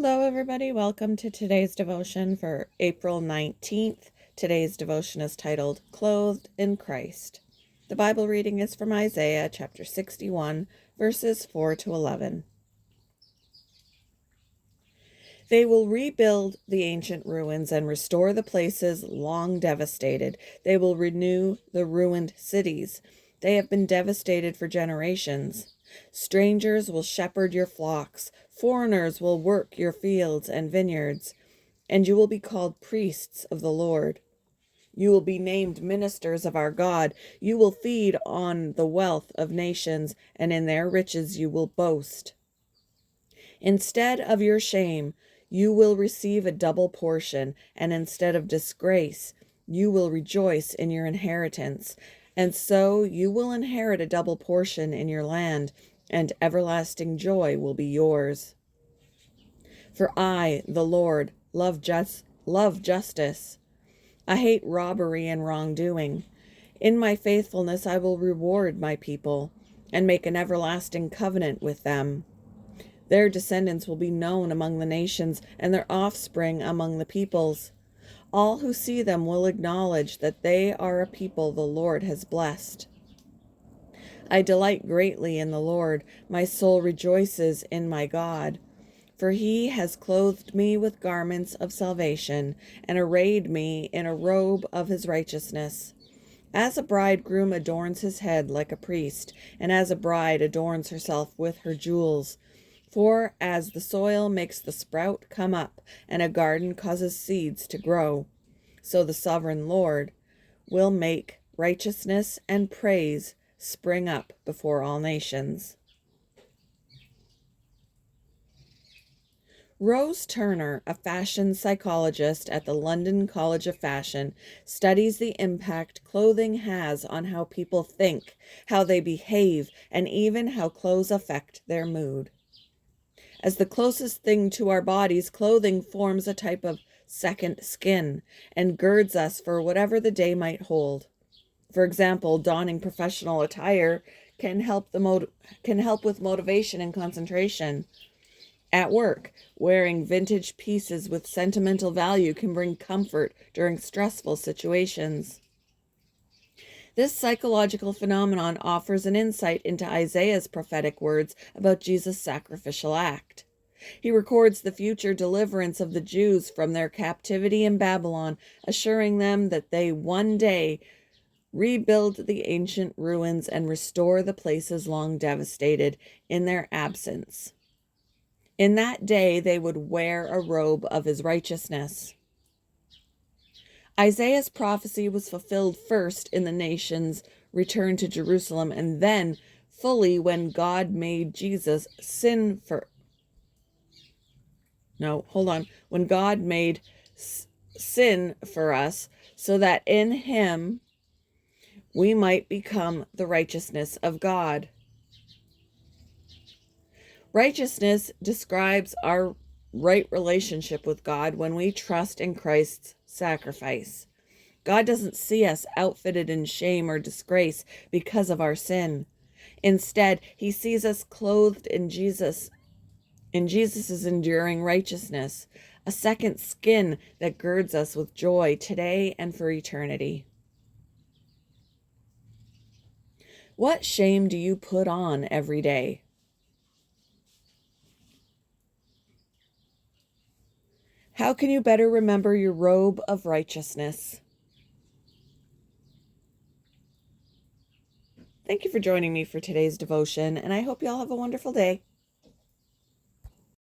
Hello, everybody. Welcome to today's devotion for April 19th. Today's devotion is titled Clothed in Christ. The Bible reading is from Isaiah chapter 61, verses 4 to 11. They will rebuild the ancient ruins and restore the places long devastated. They will renew the ruined cities. They have been devastated for generations. Strangers will shepherd your flocks. Foreigners will work your fields and vineyards, and you will be called priests of the Lord. You will be named ministers of our God. You will feed on the wealth of nations, and in their riches you will boast. Instead of your shame, you will receive a double portion, and instead of disgrace, you will rejoice in your inheritance. And so you will inherit a double portion in your land, and everlasting joy will be yours. For I, the Lord, love justice. I hate robbery and wrongdoing. In my faithfulness I will reward my people, and make an everlasting covenant with them. Their descendants will be known among the nations, and their offspring among the peoples. All who see them will acknowledge that they are a people the Lord has blessed. I delight greatly in the Lord. My soul rejoices in my God. For he has clothed me with garments of salvation, and arrayed me in a robe of his righteousness. As a bridegroom adorns his head like a priest, and as a bride adorns herself with her jewels. For as the soil makes the sprout come up, and a garden causes seeds to grow, so the sovereign Lord will make righteousness and praise spring up before all nations. Rose Turner, a fashion psychologist at the London College of Fashion, studies the impact clothing has on how people think, how they behave, and even how clothes affect their mood. As the closest thing to our bodies, clothing forms a type of second skin and girds us for whatever the day might hold. For example, donning professional attire can help with motivation and concentration. At work, wearing vintage pieces with sentimental value can bring comfort during stressful situations. This psychological phenomenon offers an insight into Isaiah's prophetic words about Jesus' sacrificial act. He records the future deliverance of the Jews from their captivity in Babylon, assuring them that they one day rebuild the ancient ruins and restore the places long devastated in their absence. In that day, they would wear a robe of his righteousness. Isaiah's prophecy was fulfilled first in the nation's return to Jerusalem, and then fully when God made Jesus sin for... When God made sin for us, so that in him we might become the righteousness of God. Righteousness describes our right relationship with God when we trust in Christ's sacrifice. God doesn't see us outfitted in shame or disgrace because of our sin. Instead, he sees us clothed in Jesus' enduring righteousness, a second skin that girds us with joy today and for eternity. What shame do you put on every day? How can you better remember your robe of righteousness? Thank you for joining me for today's devotion, and I hope you all have a wonderful day.